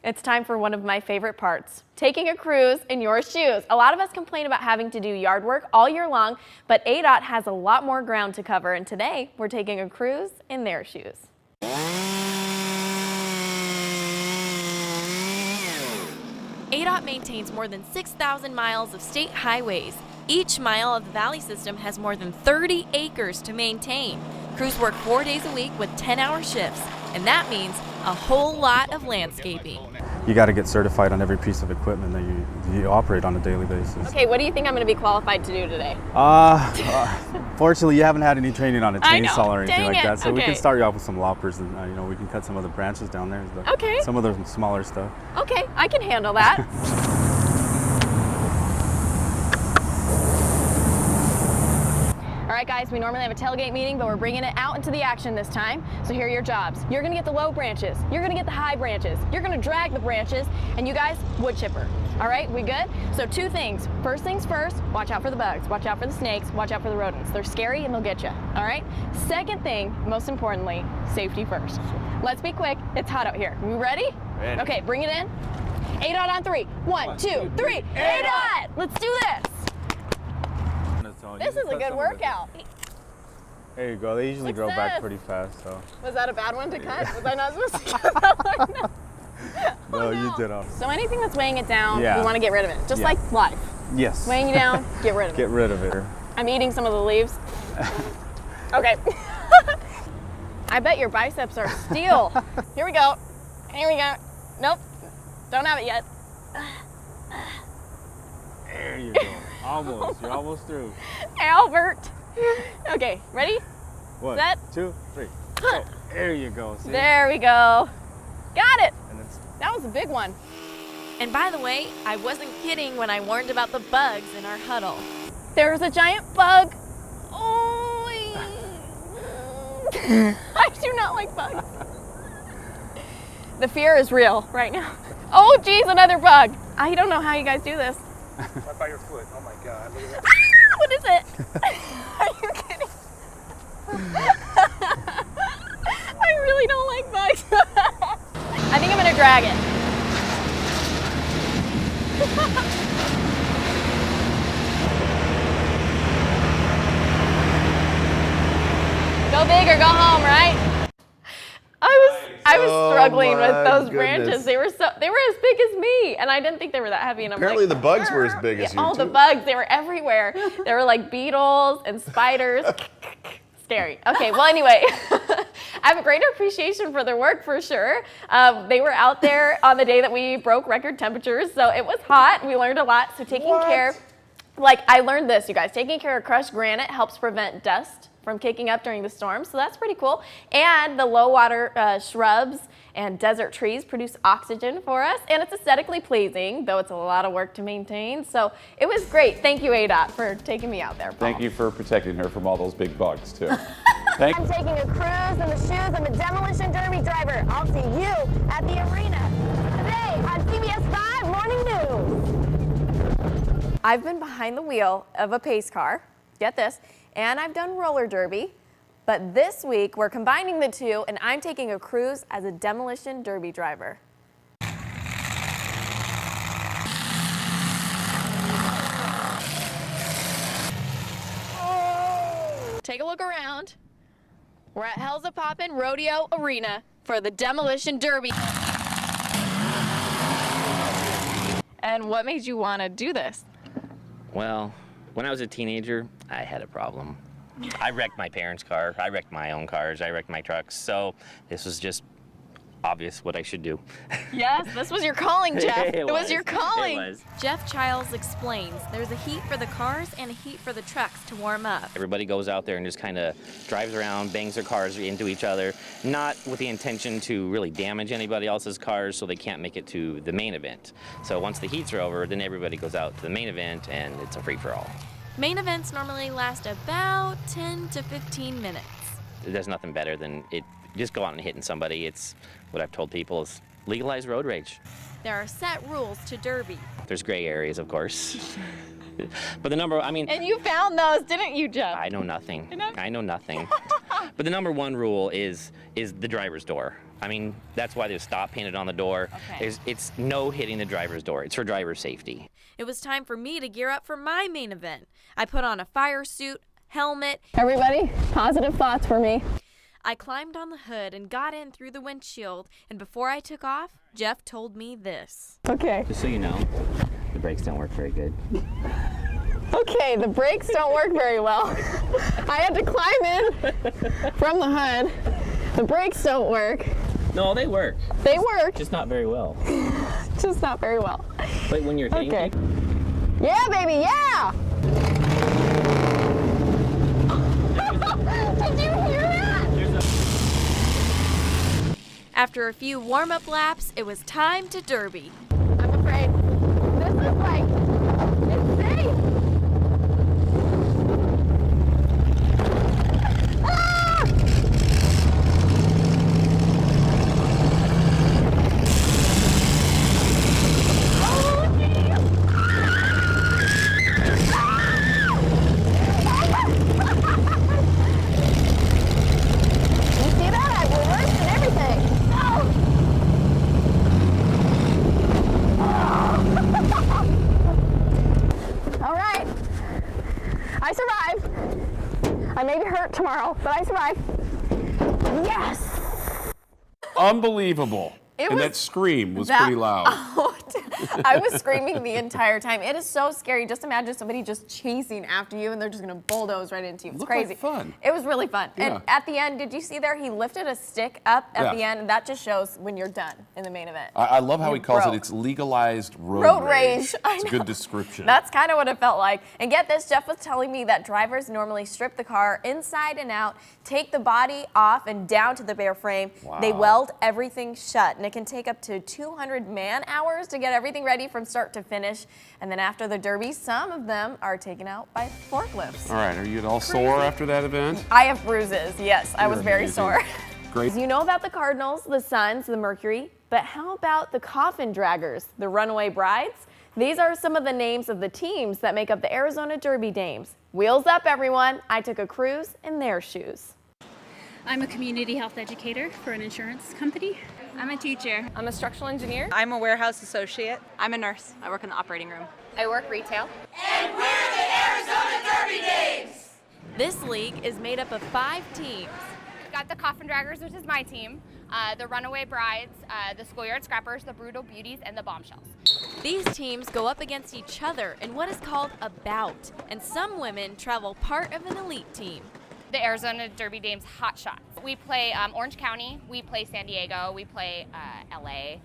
It's time for one of my favorite parts, taking a cruise in your shoes. A lot of us complain about having to do yard work all year long, but ADOT has a lot more ground to cover, and today we're taking a cruise in their shoes. ADOT maintains more than 6,000 miles of state highways. Each mile of the Valley system has more than 30 acres to maintain. Crews work 4 days a week with 10-hour shifts, and that means a whole lot of landscaping. You got to get certified on every piece of equipment that you operate on a daily basis. Okay, what do you think I'm going to be qualified to do today? Fortunately, you haven't had any training on a chainsaw or anything Dang like that, it. so Okay. we can start you off with some loppers, and we can cut some of the branches down there. Okay. Some of the smaller stuff. Okay, I can handle that. All right, guys, we normally have a tailgate meeting, but we're bringing it out into the action this time. So here are your jobs. You're gonna get the low branches. You're gonna get the high branches. You're gonna drag the branches, and you guys, wood chipper. All right, we good? So 2 things. First things first, watch out for the bugs, watch out for the snakes, watch out for the rodents. They're scary and they'll get you, all right? Second thing, most importantly, safety first. Let's be quick, it's hot out here. You ready? Ready. Okay, bring it in. ADOT on 3. 1, 2, 3, ADOT! Let's do this. This is a good workout. There you go. They usually What's grow back this? pretty fast, so. Was that a bad one to cut? Was I not supposed to cut that one? No. No, you did all. So anything that's weighing it down, Yeah. we want to get rid of it. Just Yeah. like life. Yes. Weighing you down, get rid of Get it. rid of it. I'm eating some of the leaves. Okay. I bet your biceps are steel. Here we go. Here we go. Nope. Don't have it yet. There you go. Almost. You're almost through. Albert. Okay, ready? 1, Set. 2, 3. Go. There you go. See? There we go. Got it. And it's That was a big one. And by the way, I wasn't kidding when I warned about the bugs in our huddle. There's a giant bug. Oh, I do not like bugs. The fear is real right now. Oh, geez, another bug. I don't know how you guys do this. Right by your foot. Oh my God. Look at that. Ah, what is it? Are you kidding? I really don't like bugs. I think I'm gonna drag it. Go big or go home, right? I was struggling with my those goodness. branches. They were as big as me, and I didn't think they were that heavy. And I'm Apparently like, the bugs were as big as you, all the too. bugs, they were everywhere. They were like beetles and spiders. Scary. Okay, well anyway, I have a greater appreciation for their work for sure. They were out there on the day that we broke record temperatures, so it was hot. We learned a lot. So taking care, like I learned this, you guys, taking care of crushed granite helps prevent dust from kicking up during the storm, so that's pretty cool. And the low water shrubs and desert trees produce oxygen for us, and it's aesthetically pleasing, though it's a lot of work to maintain. So it was great. Thank you, ADOT, for taking me out there, Paul. Thank you for protecting her from all those big bugs, too. Thank I'm taking a cruise in the shoes of a Demolition Derby driver. I'll see you at the arena today on CBS 5 Morning News. I've been behind the wheel of a pace car, get this, and I've done roller derby, but this week we're combining the two and I'm taking a cruise as a Demolition Derby driver. Take a look around. We're at Hell's a Poppin' Rodeo Arena for the Demolition Derby. And what made you want to do this? Well, when I was a teenager, I had a problem. I wrecked my parents' car, I wrecked my own cars, I wrecked my trucks, so this was just obvious what I should do. Yes, this was your calling, Jeff. It was your calling. It was. Jeff Childs explains there's a heat for the cars and a heat for the trucks to warm up. Everybody goes out there and just kind of drives around, bangs their cars into each other, not with the intention to really damage anybody else's cars so they can't make it to the main event. So once the heats are over, then everybody goes out to the main event and it's a free-for-all. Main events normally last about 10 to 15 minutes. There's nothing better than it. Just go out and hitting somebody. It's what I've told people is legalize road rage. There are set rules to Derby. There's gray areas, of course. But the number, I mean, And you found those, didn't you, Jeff? I know nothing. I know nothing. But the number one rule is the driver's door. I mean, that's why there's stop painted on the door. Okay. It's no hitting the driver's door. It's for driver safety. It was time for me to gear up for my main event. I put on a fire suit, helmet. Everybody, positive thoughts for me. I climbed on the hood and got in through the windshield, and before I took off, Jeff told me this. Okay. Just so you know, the brakes don't work very good. Okay, the brakes don't work very well. I had to climb in from the hood. The brakes don't work. No, they work. They work. Just not very well. Just not very well. But when you're hitting Okay. Yeah, baby, yeah! Did you hear that? After a few warm-up laps, it was time to derby. I'm afraid this is like insane. Ah! Oh, geez. You see that? I reversed and everything. All right. I survived. I may be hurt tomorrow, but I survived. Yes! Unbelievable. It And was that scream was pretty loud. I was screaming the entire time. It is so scary. Just imagine somebody just chasing after you and they're just going to bulldoze right into you. It's Looked crazy. like fun. It was really fun. Yeah. And at the end, did you see there? He lifted a stick up at Yeah. the end, and that just shows when you're done in the main event. I love how You he calls broke. it, it's legalized road Road rage. rage. I It's a know. good description. That's kind of what it felt like. And get this, Jeff was telling me that drivers normally strip the car inside and out, take the body off and down to the bare frame. They Wow. weld everything shut, and it can take up to 200 man-hours to get everything ready from start to finish. And then after the derby, some of them are taken out by forklifts. All right, are you at all sore after that event? I have bruises, yes. I was You're very amazing. sore. Great. You know about the Cardinals, the Suns, the Mercury, but how about the coffin draggers, the runaway brides? These are some of the names of the teams that make up the Arizona Derby Dames. Wheels up, everyone. I took a cruise in their shoes. I'm a community health educator for an insurance company. I'm a teacher. I'm a structural engineer. I'm a warehouse associate. I'm a nurse. I work in the operating room. I work retail. And we're the Arizona Derby Dames! This league is made up of 5 teams. We've got the Coffin Draggers, which is my team, the Runaway Brides, the Schoolyard Scrappers, the Brutal Beauties, and the Bombshells. These teams go up against each other in what is called a bout, and some women travel part of an elite team. The Arizona Derby Dames Hot Shots. We play Orange County, we play San Diego, we play LA,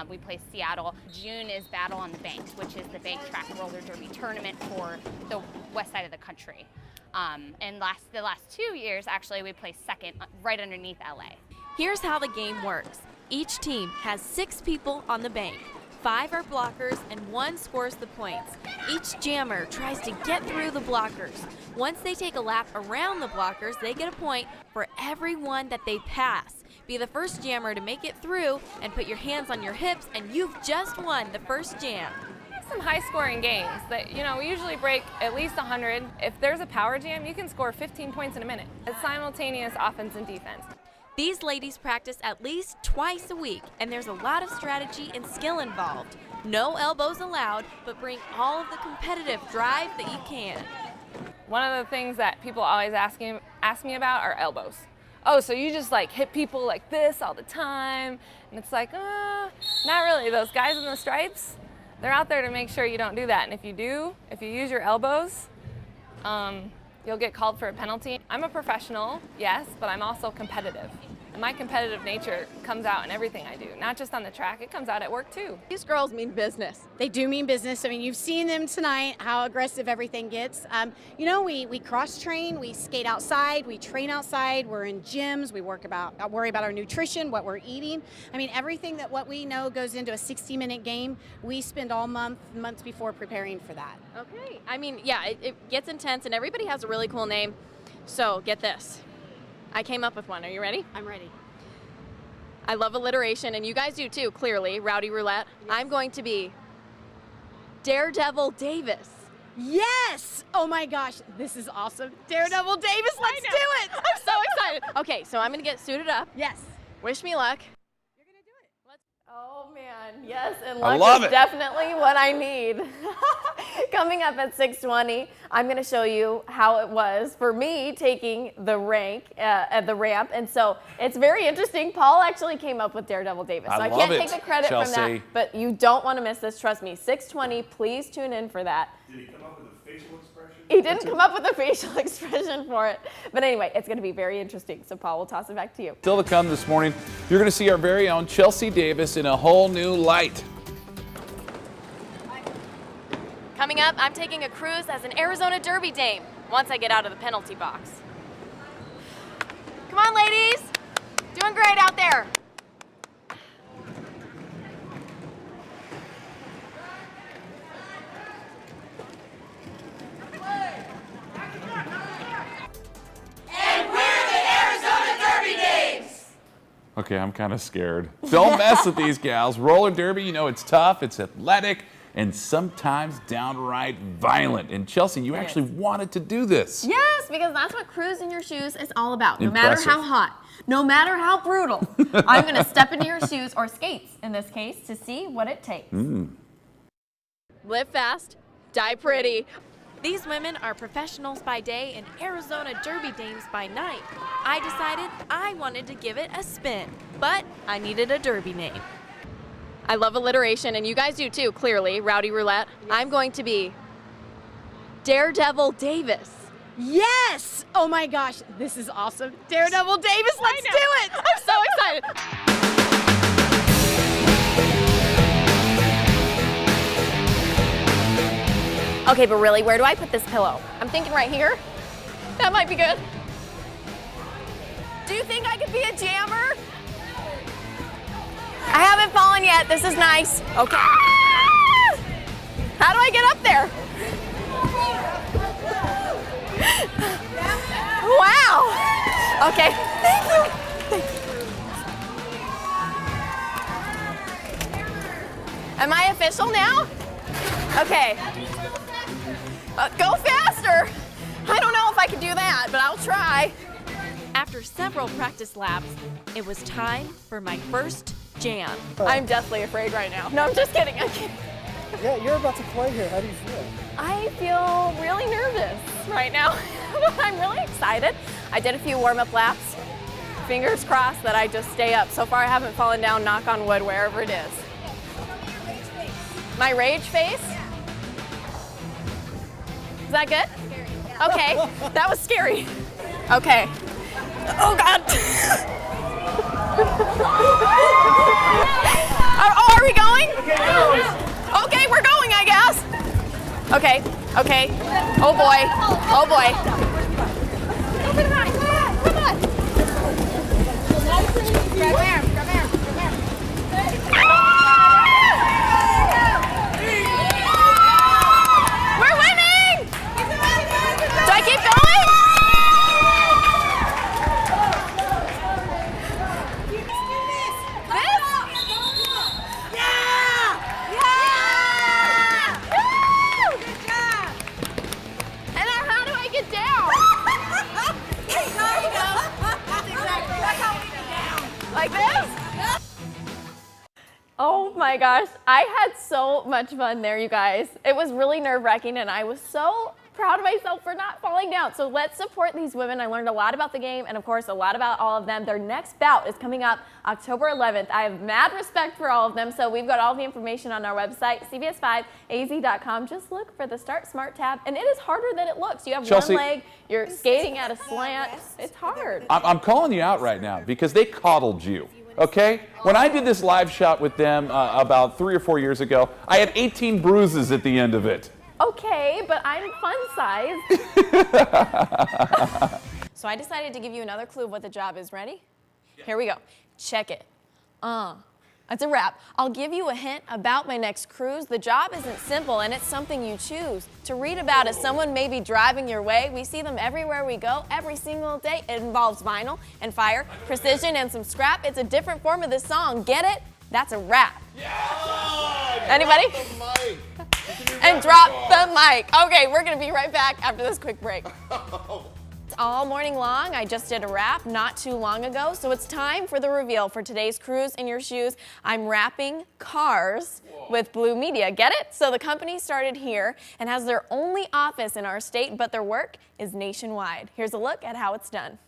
we play Seattle. June is Battle on the Banks, which is the bank track roller derby tournament for the west side of the country. And the last 2 years, actually, we placed second right underneath LA. Here's how the game works. Each team has 6 people on the bank. 5 are blockers and 1 scores the points. Each jammer tries to get through the blockers. Once they take a lap around the blockers, they get a point for every one that they pass. Be the first jammer to make it through and put your hands on your hips, and you've just won the first jam. Some high-scoring games that, we usually break at least 100. If there's a power jam, you can score 15 points in a minute. It's simultaneous offense and defense. These ladies practice at least twice a week, and there's a lot of strategy and skill involved. No elbows allowed, but bring all of the competitive drive that you can. One of the things that people always ask me about are elbows. Oh, so you just hit people like this all the time? And it's like, not really. Those guys in the stripes, they're out there to make sure you don't do that. And if you use your elbows, you'll get called for a penalty. I'm a professional, yes, but I'm also competitive. And my competitive nature comes out in everything I do, not just on the track, it comes out at work too. These girls mean business. They do mean business. I mean, you've seen them tonight, how aggressive everything gets. We cross-train, we skate outside, we train outside, we're in gyms, we worry about our nutrition, what we're eating. I mean, everything what we know goes into a 60-minute game, we spend all months before preparing for that. Okay. I mean, yeah, it gets intense, and everybody has a really cool name. So get this. I came up with one. Are you ready? I'm ready. I love alliteration, and you guys do too, clearly. Rowdy Roulette. Yes. I'm going to be Daredevil Davis. Yes! Oh my gosh, this is awesome. Daredevil Davis, let's do it! I'm so excited. Okay, so I'm going to get suited up. Yes. Wish me luck. man. Yes, and I luck love is it. definitely what I need. Coming up at 6:20, I'm going to show you how it was for me taking the rank at the ramp. And so it's very interesting. Paul actually came up with Daredevil Davis. So I love can't it, take the credit from Chelsey. that. But you don't want to miss this. Trust me. 6:20, please tune in for that. Did he come up with a facial expression? He didn't come up with a facial expression for it. But anyway, it's going to be very interesting. So Paul, we'll toss it back to you. Still to come this morning, you're going to see our very own Chelsey Davis in a whole new light. Coming up, I'm taking a cruise as an Arizona Derby dame once I get out of the penalty box. Come on, ladies. Doing great out there. And we're the Arizona Derby Dames. Okay, I'm kind of scared. Don't mess with these gals. Roller derby, you know, it's tough, it's athletic, and sometimes downright violent. And Chelsey, you actually wanted to do this. Yes, because that's what Cruise in Your Shoes is all about. No Impressive. matter how hot, no matter how brutal, I'm going to step into your shoes, or skates in this case, to see what it takes. Live fast, die pretty. These women are professionals by day and Arizona Derby dames by night. I decided I wanted to give it a spin, but I needed a derby name. I love alliteration, and you guys do too, clearly. Rowdy Roulette. I'm going to be Daredevil Davis. Yes! Oh my gosh, this is awesome. Daredevil Davis, let's do it! I'm so excited. Okay, but really, where do I put this pillow? I'm thinking right here. That might be good. Do you think I could be a jammer? I haven't fallen yet. This is nice. Okay. How do I get up there? Wow. Okay. Thank you. Am I official now? Okay. Go faster. I don't know if I can do that, but I'll try. After several practice laps, it was time for my first jam. I'm deathly afraid right now. No, I'm just kidding. I'm kidding. Yeah, you're about to play here. How do you feel? I feel really nervous right now. I'm really excited. I did a few warm-up laps. Fingers crossed that I just stay up. So far, I haven't fallen down, knock on wood, wherever it is. My rage face? Is that good? Okay, that was scary. Okay. Oh, God. Are we going? Okay, we're going, I guess. Okay, okay. Oh, boy. Oh, boy. Come on. Grab air. We're winning! Do I keep going? And now how do I get down? Like this? Oh my gosh, I had so much fun there, you guys. It was really nerve-wracking, and I was so proud of myself for not falling down. So let's support these women. I learned a lot about the game, and of course, a lot about all of them. Their next bout is coming up October 11th. I have mad respect for all of them, so we've got all the information on our website, cbs5az.com. Just look for the Start Smart tab, and it is harder than it looks. You have Chelsey, one leg, you're skating at a slant. It's hard. I'm calling you out right now because they coddled you. Okay? When I did this live shot with them about 3 or 4 years ago, I had 18 bruises at the end of it. Okay, but I'm fun size. So I decided to give you another clue of what the job is. Ready? Here we go. Check it. That's a wrap. I'll give you a hint about my next cruise. The job isn't simple, and it's something you choose to read about as someone may be driving your way. We see them everywhere we go, every single day. It involves vinyl and fire, precision, and some scrap. It's a different form of this song. Get it? That's a wrap. Anybody? And drop the mic. Okay, we're gonna be right back after this quick break. all morning long. I just did a wrap not too long ago, so it's time for the reveal for today's Cruise in Your Shoes. I'm wrapping cars with Blue Media. Get it? So the company started here and has their only office in our state, but their work is nationwide. Here's a look at how it's done.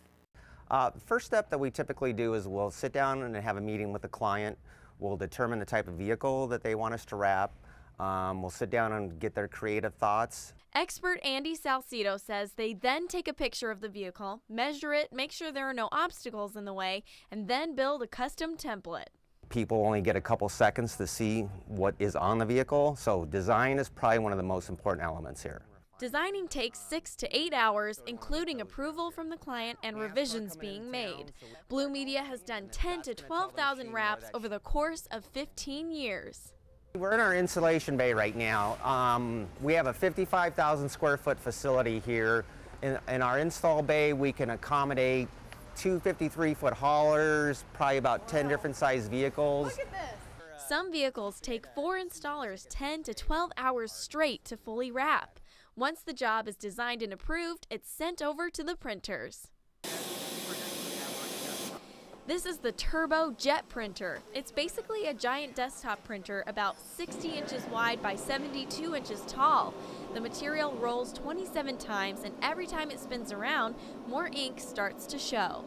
The first step that we typically do is we'll sit down and have a meeting with the client. We'll determine the type of vehicle that they want us to wrap. We'll sit down and get their creative thoughts. Expert Andy Salcido says they then take a picture of the vehicle, measure it, make sure there are no obstacles in the way, and then build a custom template. People only get a couple seconds to see what is on the vehicle, so design is probably one of the most important elements here. Designing takes 6 to 8 hours, including approval from the client and revisions being made. Blue Media has done 10 to 12,000 wraps over the course of 15 years. We're in our installation bay right now. We have a 55,000 square foot facility here. In our install bay, we can accommodate 2 53-foot haulers, probably about 10 different size vehicles. Look at this. Some vehicles take 4 installers 10 to 12 hours straight to fully wrap. Once the job is designed and approved, it's sent over to the printers. This is the Turbo Jet Printer. It's basically a giant desktop printer about 60 inches wide by 72 inches tall. The material rolls 27 times, and every time it spins around, more ink starts to show.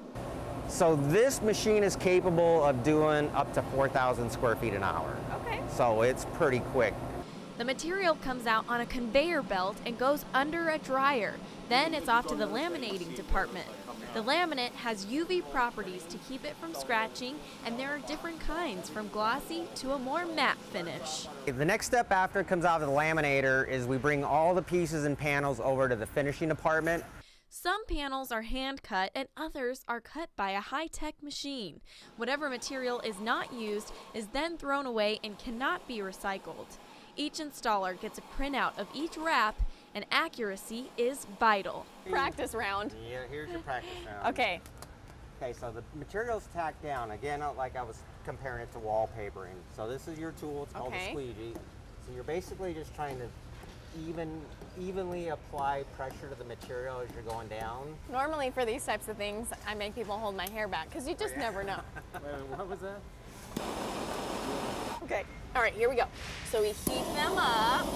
So this machine is capable of doing up to 4,000 square feet an hour. Okay. So it's pretty quick. The material comes out on a conveyor belt and goes under a dryer. Then it's off to the laminating department. The laminate has UV properties to keep it from scratching, and there are different kinds, from glossy to a more matte finish. The next step after it comes out of the laminator is we bring all the pieces and panels over to the finishing department. Some panels are hand cut and others are cut by a high-tech machine. Whatever material is not used is then thrown away and cannot be recycled. Each installer gets a printout of each wrap, and accuracy is vital. Practice round. Yeah, here's your practice round. Okay. Okay, so the material's tacked down. Again, like I was comparing it to wallpapering. So this is your tool, it's called a squeegee. So you're basically just trying to evenly apply pressure to the material as you're going down. Normally for these types of things, I make people hold my hair back because you just never know. Wait, what was that? Okay, all right, here we go. So we heat them up.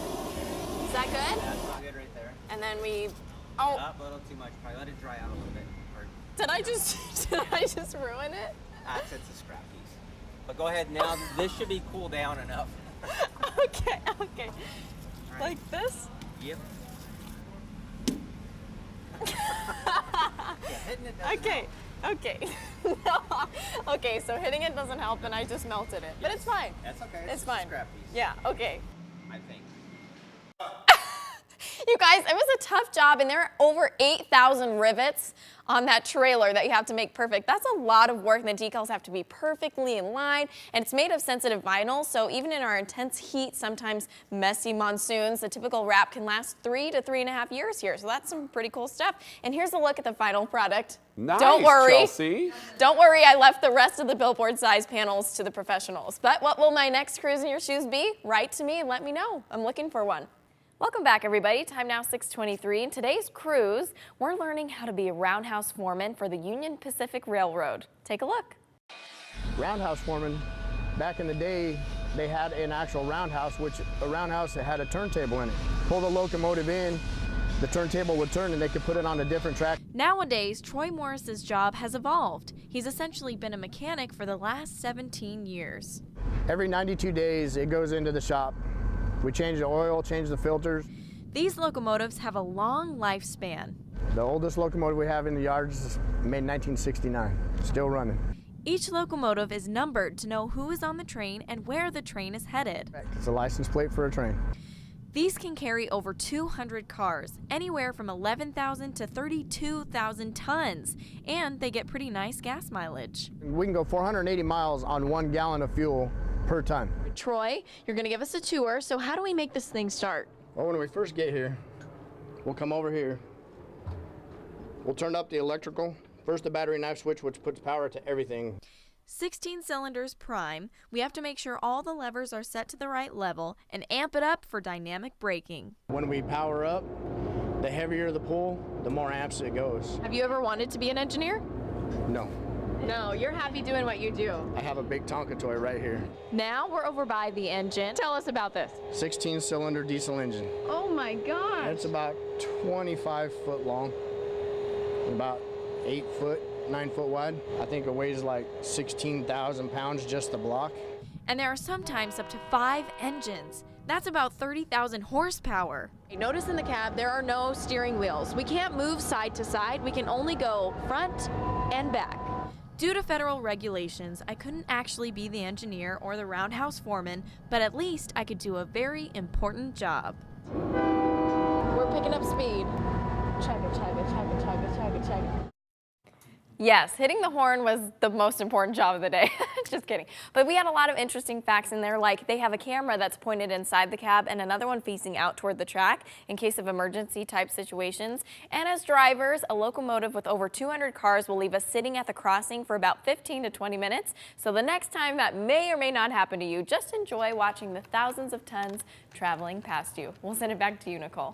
Is that good? Yeah, that's good right there. And then we, Not a little too much. Probably let it dry out a little bit. Or, did I just ruin it? it's a scrap piece. But go ahead now. This should be cooled down enough. Okay. Right. Like this? Yep. Hitting it doesn't help. Okay. No. Okay, so hitting it doesn't help and I just melted it. But it's fine. That's okay. It's fine. A scrap piece. Yeah, okay. I think. You guys, it was a tough job, and there are over 8,000 rivets on that trailer that you have to make perfect. That's a lot of work, and the decals have to be perfectly in line, and it's made of sensitive vinyl, so even in our intense heat, sometimes messy monsoons, the typical wrap can last 3 to 3.5 years here, so that's some pretty cool stuff. And here's a look at the final product. Nice, Don't worry. Chelsey. Don't worry, I left the rest of the billboard size panels to the professionals. But what will my next Cruise in Your Shoes be? Write to me and let me know. I'm looking for one. Welcome back, everybody. Time now 6:23. In today's cruise, we're learning how to be a roundhouse foreman for the Union Pacific Railroad. Take a look. Roundhouse foreman, back in the day, they had an actual roundhouse, which a roundhouse that had a turntable in it. Pull the locomotive in, the turntable would turn and they could put it on a different track. Nowadays, Troy Morris's job has evolved. He's essentially been a mechanic for the last 17 years. Every 92 days, it goes into the shop. We change the oil, change the filters. These locomotives have a long lifespan. The oldest locomotive we have in the yard is made in 1969, still running. Each locomotive is numbered to know who is on the train and where the train is headed. It's a license plate for a train. These can carry over 200 cars, anywhere from 11,000 to 32,000 tons, and they get pretty nice gas mileage. We can go 480 miles on 1 gallon of fuel per ton. Troy, you're going to give us a tour, so how do we make this thing start? Well, when we first get here, we'll come over here. We'll turn up the electrical. First, the battery knife switch, which puts power to everything. 16 cylinders prime. We have to make sure all the levers are set to the right level and amp it up for dynamic braking. When we power up, The heavier the pull, the more amps it goes. Have you ever wanted to be an engineer? No. No, you're happy doing what you do. I have a big Tonka toy right here. Now we're over by the engine. Tell us about this. 16-cylinder diesel engine. Oh my gosh. It's about 25 foot long, and about 8 foot, 9 foot wide. I think it weighs like 16,000 pounds just the block. And there are sometimes up to 5 engines. That's about 30,000 horsepower. Notice in the cab there are no steering wheels. We can't move side to side. We can only go front and back. Due to federal regulations, I couldn't actually be the engineer or the roundhouse foreman, but at least I could do a very important job. We're picking up speed. Chugga, chugga, chugga, chugga, chugga, chugga. Yes, hitting the horn was the most important job of the day. Just kidding. But we had a lot of interesting facts in there, like they have a camera that's pointed inside the cab and another one facing out toward the track in case of emergency type situations. And as drivers, a locomotive with over 200 cars will leave us sitting at the crossing for about 15 to 20 minutes. So the next time that may or may not happen to you, just enjoy watching the thousands of tons traveling past you. We'll send it back to you, Nicole.